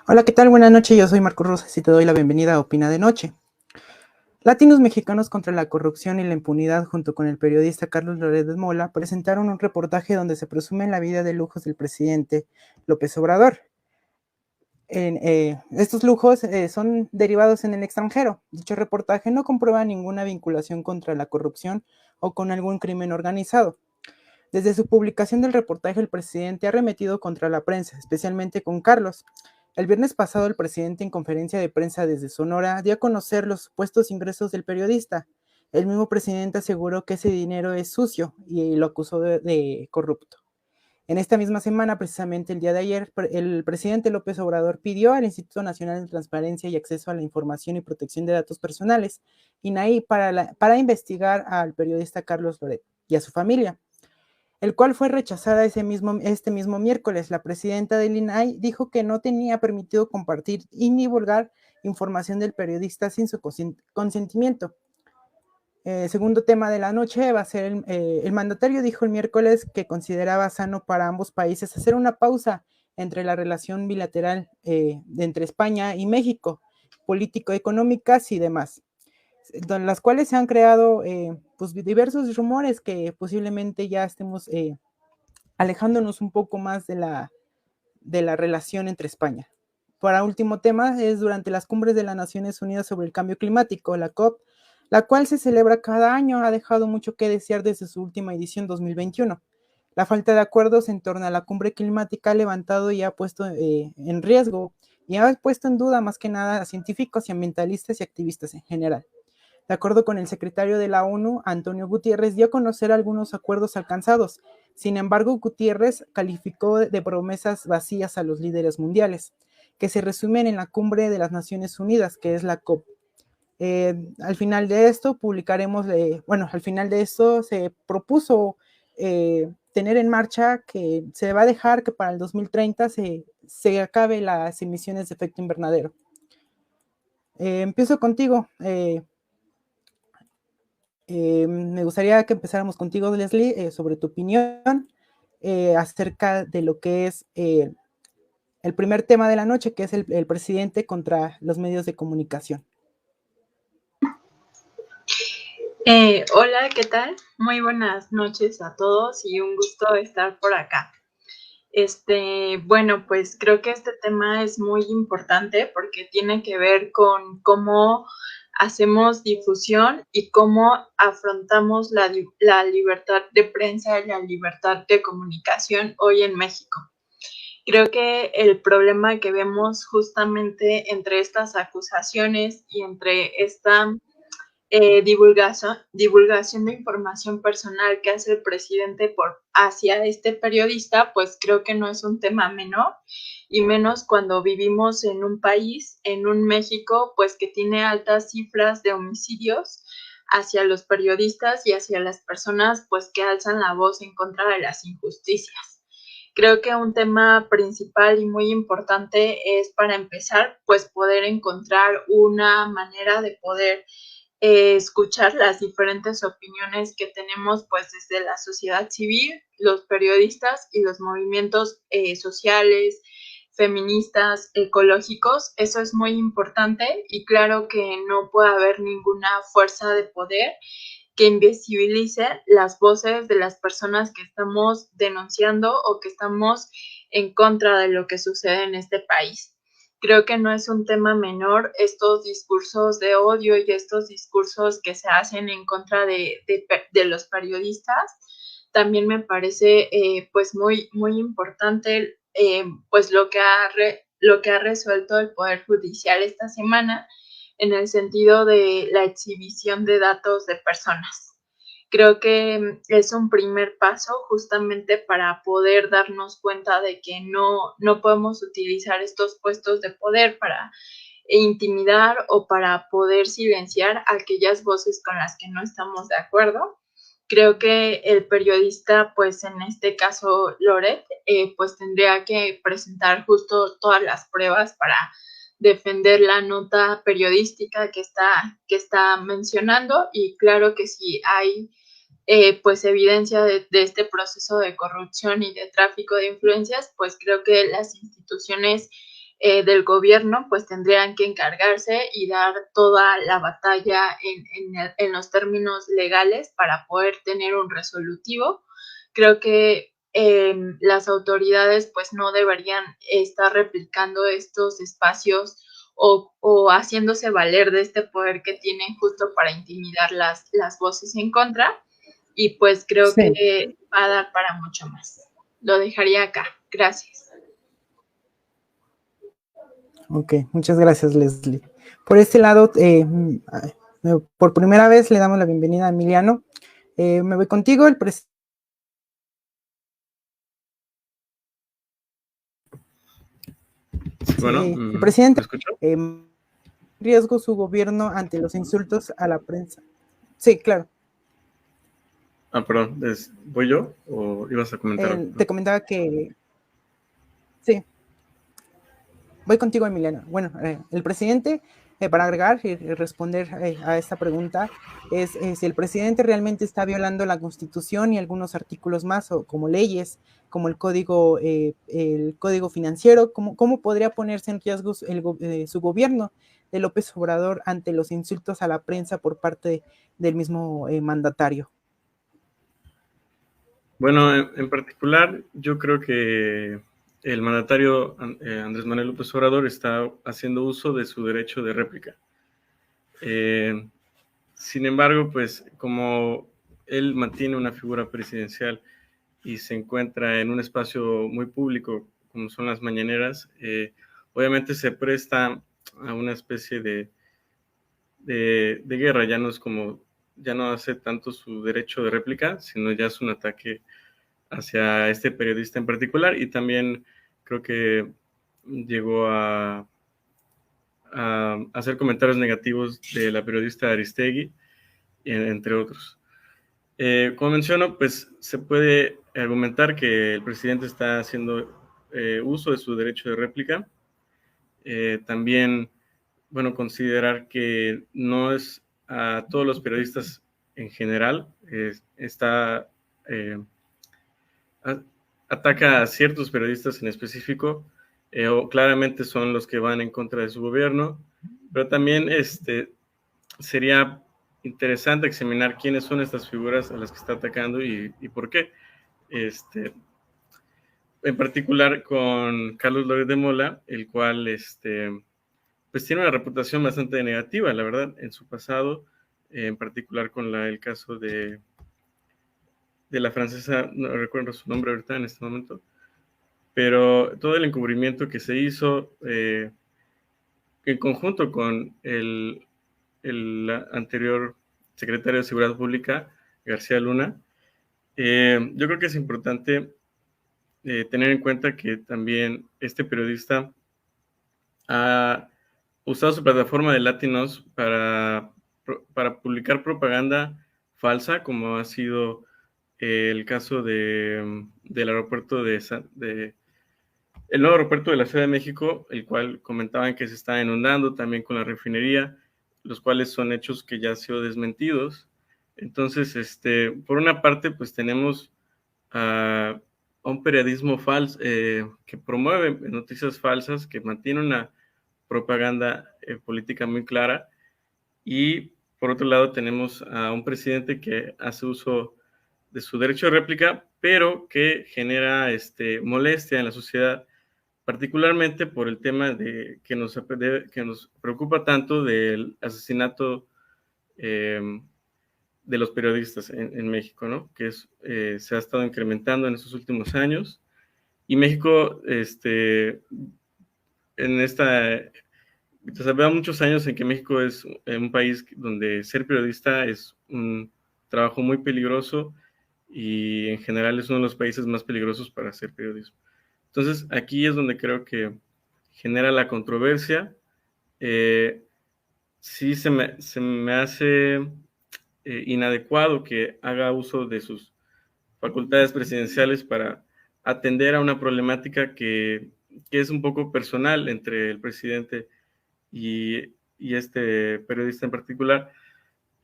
Hola, ¿qué tal? Buenas noches, yo soy Marco Rosas y te doy la bienvenida a Opina de Noche. Latinos Mexicanos contra la Corrupción y la Impunidad, junto con el periodista Carlos Loret de Mola, presentaron un reportaje donde se presume la vida de lujos del presidente López Obrador. Estos lujos son derivados en el extranjero. Dicho reportaje no comprueba ninguna vinculación contra la corrupción o con algún crimen organizado. Desde su publicación del reportaje, el presidente ha arremetido contra la prensa, especialmente con Carlos. El viernes pasado, el presidente, en conferencia de prensa desde Sonora, dio a conocer los supuestos ingresos del periodista. El mismo presidente aseguró que ese dinero es sucio y lo acusó de corrupto. En esta misma semana, precisamente el día de ayer, el presidente López Obrador pidió al Instituto Nacional de Transparencia y Acceso a la Información y Protección de Datos Personales, INAI, para investigar al periodista Carlos Loret y a su familia, el cual fue rechazada este mismo miércoles. La presidenta del INAI dijo que no tenía permitido compartir y divulgar información del periodista sin su consentimiento. Segundo tema de la noche va a ser el mandatario dijo el miércoles que consideraba sano para ambos países hacer una pausa entre la relación bilateral entre España y México, político-económicas y demás, las cuales se han creado pues diversos rumores que posiblemente ya estemos alejándonos un poco más de la relación entre España. Para último tema, es durante las cumbres de las Naciones Unidas sobre el cambio climático, la COP, la cual se celebra cada año, ha dejado mucho que desear desde su última edición 2021. La falta de acuerdos en torno a la cumbre climática ha levantado y ha puesto en riesgo y ha puesto en duda más que nada a científicos y ambientalistas y activistas en general. De acuerdo con el secretario de la ONU, Antonio Gutiérrez, dio a conocer algunos acuerdos alcanzados. Sin embargo, Gutiérrez calificó de promesas vacías a los líderes mundiales, que se resumen en la cumbre de las Naciones Unidas, que es la COP. Al final de esto al final de esto se propuso tener en marcha que se va a dejar que para el 2030 se acabe las emisiones de efecto invernadero. Empiezo contigo. Me gustaría que empezáramos contigo, Leslie, sobre tu opinión acerca de lo que es el primer tema de la noche, que es el presidente contra los medios de comunicación. Hola, ¿qué tal? Muy buenas noches a todos y un gusto estar por acá. Bueno, pues creo que este tema es muy importante porque tiene que ver con cómo hacemos difusión y cómo afrontamos la libertad de prensa y la libertad de comunicación hoy en México. Creo que el problema que vemos justamente entre estas acusaciones y entre esta divulgación de información personal que hace el presidente hacia este periodista, pues creo que no es un tema menor, y menos cuando vivimos en un país, en un México, pues que tiene altas cifras de homicidios hacia los periodistas y hacia las personas pues que alzan la voz en contra de las injusticias. Creo que un tema principal y muy importante es, para empezar, pues poder encontrar una manera de poder escuchar las diferentes opiniones que tenemos pues desde la sociedad civil, los periodistas y los movimientos sociales, feministas, ecológicos. Eso es muy importante, y claro que no puede haber ninguna fuerza de poder que invisibilice las voces de las personas que estamos denunciando o que estamos en contra de lo que sucede en este país. Creo que no es un tema menor estos discursos de odio y estos discursos que se hacen en contra de los periodistas. También me parece pues muy importante pues lo que ha resuelto el Poder Judicial esta semana, en el sentido de la exhibición de datos de personas. Creo que es un primer paso justamente para poder darnos cuenta de que no podemos utilizar estos puestos de poder para intimidar o para poder silenciar aquellas voces con las que no estamos de acuerdo. Creo que el periodista, pues en este caso Loret, pues tendría que presentar justo todas las pruebas para defender la nota periodística que está mencionando. Y claro que si hay pues evidencia de este proceso de corrupción y de tráfico de influencias, pues creo que las instituciones del gobierno, pues tendrían que encargarse y dar toda la batalla en los términos legales para poder tener un resolutivo. Creo que las autoridades pues no deberían estar replicando estos espacios o haciéndose valer de este poder que tienen justo para intimidar las voces en contra, y pues creo Sí, que va a dar para mucho más. Lo dejaría acá. Gracias. ok, muchas gracias, Leslie. Por este lado, por primera vez le damos la bienvenida a Emiliano. Me voy contigo, el presidente. Sí, bueno, El presidente ¿me escucho? riesgo su gobierno ante los insultos a la prensa. Sí, claro. Perdón, ¿voy yo o ibas a comentar algo? Te comentaba que sí, voy contigo, Emiliano. Bueno, el presidente, para agregar y responder a esta pregunta, es si el presidente realmente está violando la Constitución y algunos artículos más, o como leyes, como el código financiero. ¿Cómo podría ponerse en riesgo su gobierno de López Obrador ante los insultos a la prensa por parte del mismo mandatario? Bueno, en particular, yo creo que el mandatario Andrés Manuel López Obrador está haciendo uso de su derecho de réplica. Sin embargo, pues como él mantiene una figura presidencial y se encuentra en un espacio muy público, como son las mañaneras, obviamente se presta a una especie de guerra. Ya no hace tanto su derecho de réplica, sino ya es un ataque hacia este periodista en particular, y también creo que llegó a hacer comentarios negativos de la periodista Aristegui, entre otros. Como menciono, pues se puede argumentar que el presidente está haciendo uso de su derecho de réplica. También, bueno, considerar que no es a todos los periodistas en general, eh, ataca a ciertos periodistas en específico, o claramente son los que van en contra de su gobierno, pero también sería interesante examinar quiénes son estas figuras a las que está atacando y por qué. En particular con Carlos Loret de Mola, el cual pues tiene una reputación bastante negativa, la verdad, en su pasado, en particular con el caso de la francesa, no recuerdo su nombre ahorita en este momento, pero todo el encubrimiento que se hizo en conjunto con el anterior secretario de Seguridad Pública, García Luna, yo creo que es importante tener en cuenta que también este periodista ha usado su plataforma de Latinos para publicar propaganda falsa, como ha sido el caso del aeropuerto el nuevo aeropuerto de la Ciudad de México, el cual comentaban que se está inundando también con la refinería, los cuales son hechos que ya han sido desmentidos. Entonces, por una parte, pues tenemos a un periodismo falso que promueve noticias falsas, que mantiene una propaganda política muy clara, y por otro lado tenemos a un presidente que hace uso de su derecho de réplica, pero que genera molestia en la sociedad, particularmente por el tema que nos preocupa tanto del asesinato de los periodistas en México, ¿no? Se ha estado incrementando en estos últimos años, y México, lleva muchos años en que México es un país donde ser periodista es un trabajo muy peligroso, y en general es uno de los países más peligrosos para hacer periodismo. Entonces, aquí es donde creo que genera la controversia. Sí se me hace inadecuado que haga uso de sus facultades presidenciales para atender a una problemática que es un poco personal entre el presidente y este periodista en particular,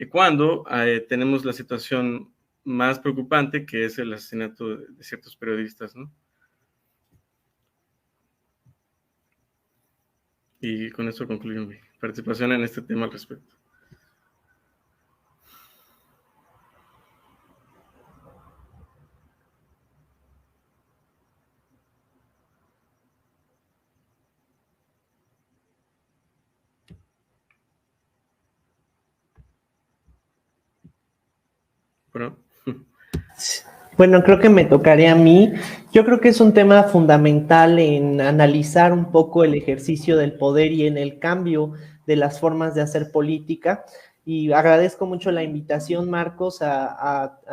y cuando tenemos la situación más preocupante, que es el asesinato de ciertos periodistas, ¿no? Y con eso concluyo mi participación en este tema al respecto. Bueno, Bueno, creo que me tocaría a mí. Yo creo que es un tema fundamental en analizar un poco el ejercicio del poder y en el cambio de las formas de hacer política. Y agradezco mucho la invitación, Marcos.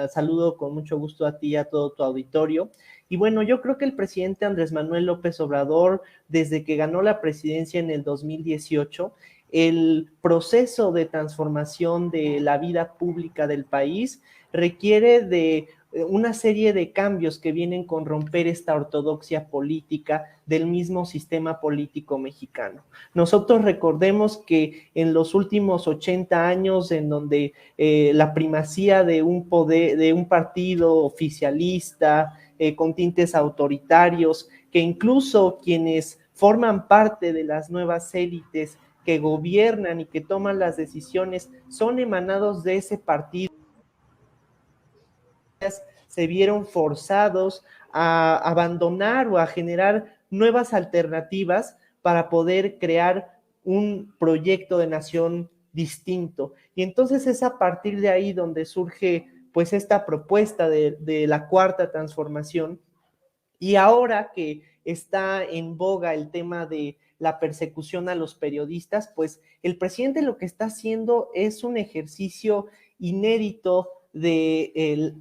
Saludo con mucho gusto a ti y a todo tu auditorio. Y bueno, yo creo que el presidente Andrés Manuel López Obrador, desde que ganó la presidencia en el 2018, el proceso de transformación de la vida pública del país requiere de una serie de cambios que vienen con romper esta ortodoxia política del mismo sistema político mexicano. Nosotros recordemos que en los últimos 80 años, en donde la primacía de un poder, de un partido oficialista, con tintes autoritarios, que incluso quienes forman parte de las nuevas élites que gobiernan y que toman las decisiones son emanados de ese partido, se vieron forzados a abandonar o a generar nuevas alternativas para poder crear un proyecto de nación distinto. Y entonces es a partir de ahí donde surge pues esta propuesta de la cuarta transformación. Y ahora que está en boga el tema de la persecución a los periodistas, pues el presidente lo que está haciendo es un ejercicio inédito de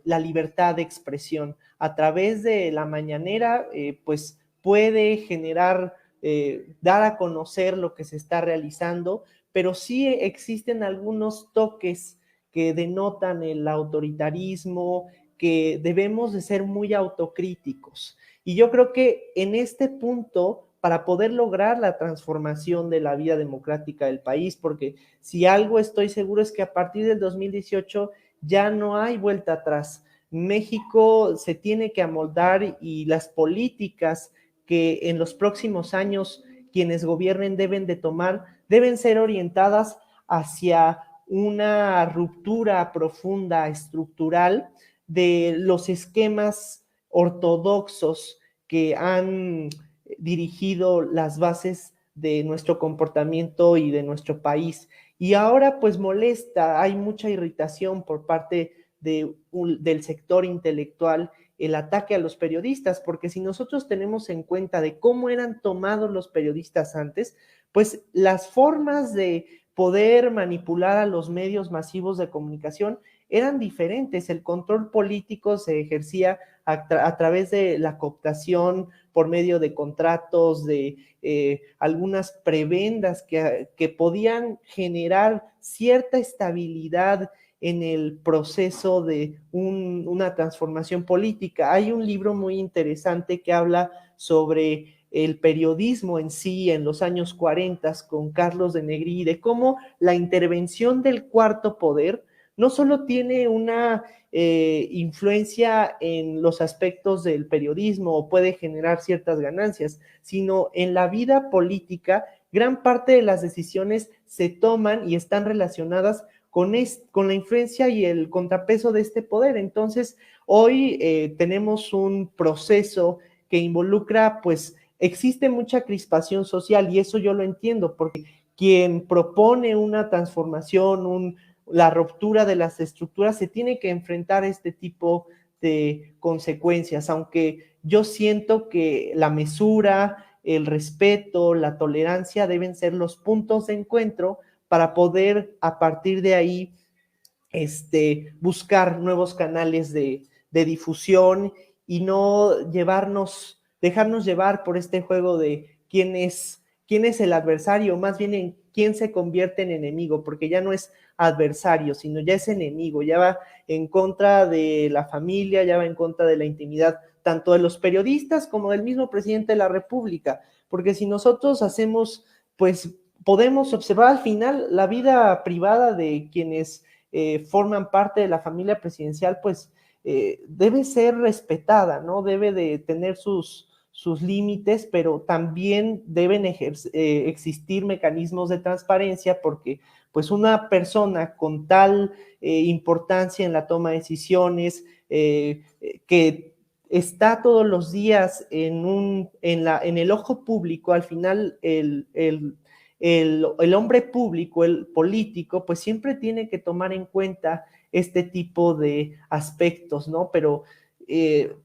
la libertad de expresión. A través de la mañanera, pues puede generar, dar a conocer lo que se está realizando, pero sí existen algunos toques que denotan el autoritarismo, que debemos de ser muy autocríticos. Y yo creo que en este punto, para poder lograr la transformación de la vida democrática del país, porque si algo estoy seguro es que a partir del 2018 ya no hay vuelta atrás. México se tiene que amoldar y las políticas que en los próximos años quienes gobiernen deben de tomar deben ser orientadas hacia una ruptura profunda, estructural, de los esquemas ortodoxos que han dirigido las bases de nuestro comportamiento y de nuestro país. Y ahora pues molesta, hay mucha irritación por parte del sector intelectual el ataque a los periodistas, porque si nosotros tenemos en cuenta de cómo eran tomados los periodistas antes, pues las formas de poder manipular a los medios masivos de comunicación eran diferentes. El control político se ejercía a través de la cooptación por medio de contratos, de algunas prebendas que podían generar cierta estabilidad en el proceso de una transformación política. Hay un libro muy interesante que habla sobre el periodismo en sí en los años 40 con Carlos de Negri, de cómo la intervención del cuarto poder no solo tiene una influencia en los aspectos del periodismo o puede generar ciertas ganancias, sino en la vida política, gran parte de las decisiones se toman y están relacionadas con la influencia y el contrapeso de este poder. Entonces, hoy tenemos un proceso que involucra, pues, existe mucha crispación social y eso yo lo entiendo, porque quien propone una transformación, la ruptura de las estructuras, se tiene que enfrentar a este tipo de consecuencias, aunque yo siento que la mesura, el respeto, la tolerancia deben ser los puntos de encuentro para poder a partir de ahí buscar nuevos canales de difusión y no dejarnos llevar por este juego de quién es el adversario, más bien en quién se convierte en enemigo, porque ya no es adversario, sino ya es enemigo, ya va en contra de la familia, ya va en contra de la intimidad, tanto de los periodistas como del mismo presidente de la República, porque si nosotros hacemos, pues podemos observar al final la vida privada de quienes forman parte de la familia presidencial, pues debe ser respetada, ¿no? Debe de tener sus sus límites, pero también deben existir mecanismos de transparencia porque pues una persona con tal importancia en la toma de decisiones, que está todos los días en el ojo público, al final el hombre público, el político, pues siempre tiene que tomar en cuenta este tipo de aspectos, ¿no? Pero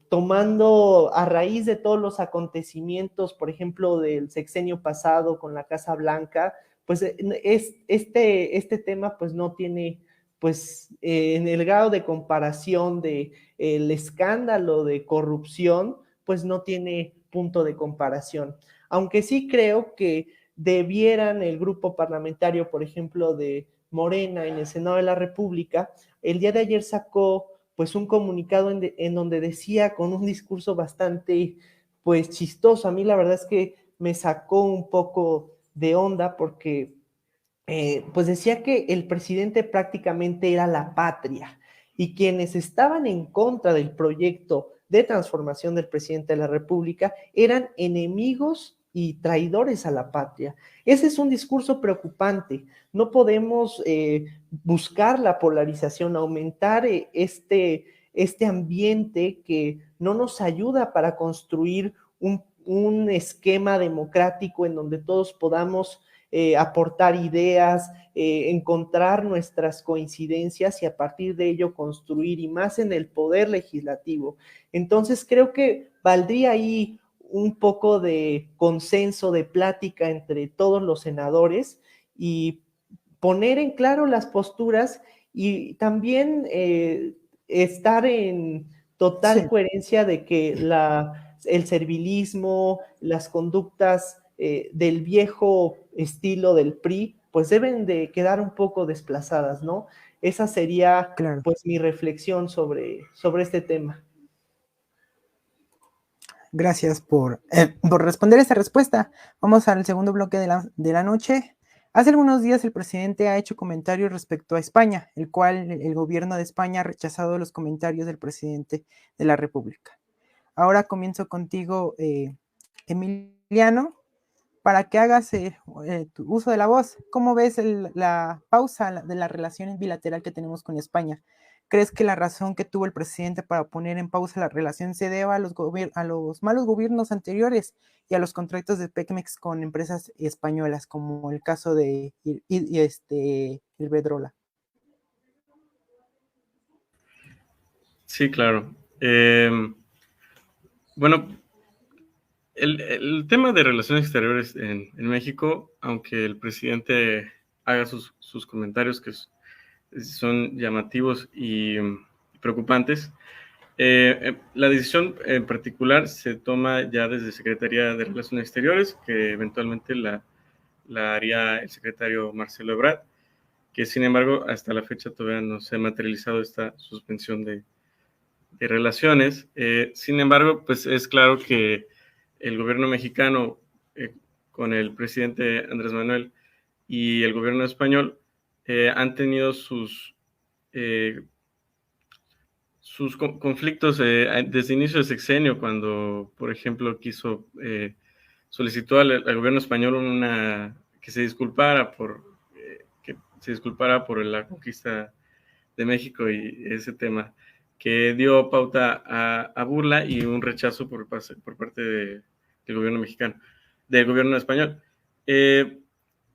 tomando a raíz de todos los acontecimientos, por ejemplo, del sexenio pasado con la Casa Blanca, pues este tema pues no tiene, pues en el grado de comparación de el escándalo de corrupción, pues no tiene punto de comparación. Aunque sí creo que debieran el grupo parlamentario, por ejemplo, de Morena en el Senado de la República, el día de ayer sacó pues un comunicado en donde decía con un discurso bastante pues chistoso. A mí la verdad es que me sacó un poco de onda porque pues decía que el presidente prácticamente era la patria y quienes estaban en contra del proyecto de transformación del presidente de la República eran enemigos y traidores a la patria. Ese es un discurso preocupante. No podemos buscar la polarización, aumentar este ambiente que no nos ayuda para construir un esquema democrático en donde todos podamos aportar ideas, encontrar nuestras coincidencias y a partir de ello construir, y más en el poder legislativo. Entonces creo que valdría ahí un poco de consenso, de plática entre todos los senadores y poner en claro las posturas y también estar en total Sí, coherencia de que el servilismo, las conductas del viejo estilo del PRI, pues deben de quedar un poco desplazadas, ¿no? Esa sería claro. pues mi reflexión sobre este tema. Gracias por responder esta respuesta. Vamos al segundo bloque de la noche. Hace algunos días el presidente ha hecho comentarios respecto a España, el cual el gobierno de España ha rechazado los comentarios del presidente de la República. Ahora comienzo contigo, Emiliano, para que hagas tu uso de la voz. ¿Cómo ves la pausa de la relación bilateral que tenemos con España? ¿Crees que la razón que tuvo el presidente para poner en pausa la relación se deba a los malos gobiernos anteriores y a los contratos de Pemex con empresas españolas, como el caso de Iberdrola? Sí, claro. Bueno, el tema de relaciones exteriores en México, aunque el presidente haga sus comentarios que son llamativos y preocupantes, la decisión en particular se toma ya desde Secretaría de Relaciones Exteriores, que eventualmente la haría el secretario Marcelo Ebrard, que sin embargo hasta la fecha todavía no se ha materializado esta suspensión de relaciones. Sin embargo, pues es claro que el gobierno mexicano, con el presidente Andrés Manuel y el gobierno español, han tenido eh, sus conflictos desde inicio de sexenio, cuando, por ejemplo, solicitó al gobierno español que se disculpara por la conquista de México y ese tema, que dio pauta a burla y un rechazo por parte del gobierno mexicano, del gobierno español.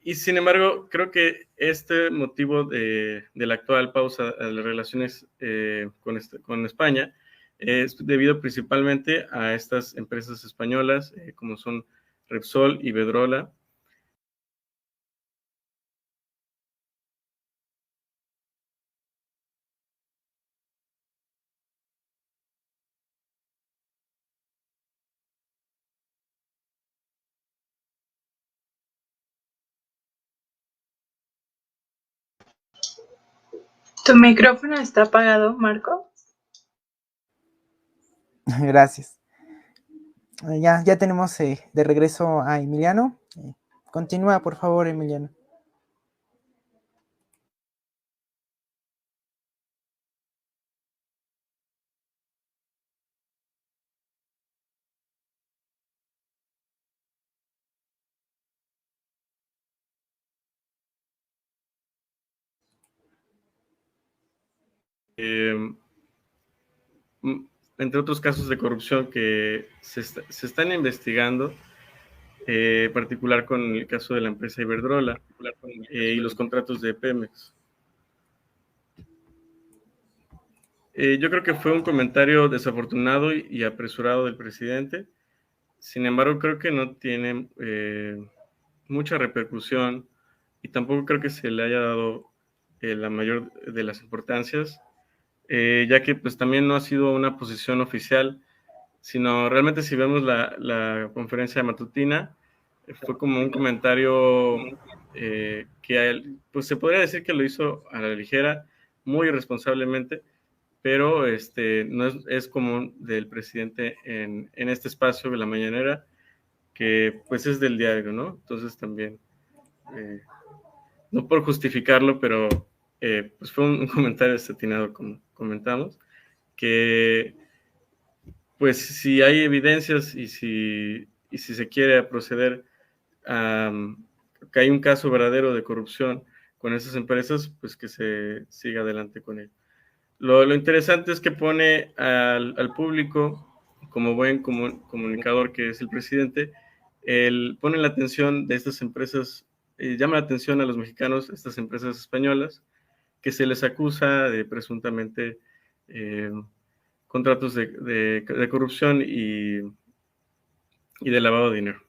Y sin embargo, creo que este motivo de la actual pausa de las relaciones con España es debido principalmente a estas empresas españolas, como son Repsol y Iberdrola. ¿Tu micrófono está apagado, Marco? Gracias. Ya tenemos de regreso a Emiliano. Continúa, por favor, Emiliano. entre otros casos de corrupción que se están investigando, en particular con el caso de la empresa Iberdrola y los contratos de Pemex. Yo creo que fue un comentario desafortunado y apresurado del presidente. Sin embargo, creo que no tiene mucha repercusión y tampoco creo que se le haya dado la mayor de las importancias, ya que pues también no ha sido una posición oficial, sino realmente si vemos la conferencia matutina, fue como un comentario que a él, pues se podría decir que lo hizo a la ligera, muy irresponsablemente, pero no es común del presidente en este espacio de la mañanera, que pues es del diario, ¿no? Entonces también, no por justificarlo, pero pues fue un comentario desatinado, como comentamos, que pues si hay evidencias y si se quiere proceder a que hay un caso verdadero de corrupción con esas empresas, pues que se siga adelante con ello. Lo interesante es que pone al público, como buen comunicador que es el presidente, pone la atención de estas empresas, llama la atención a los mexicanos, estas empresas españolas, que se les acusa de presuntamente contratos de corrupción y de lavado de dinero.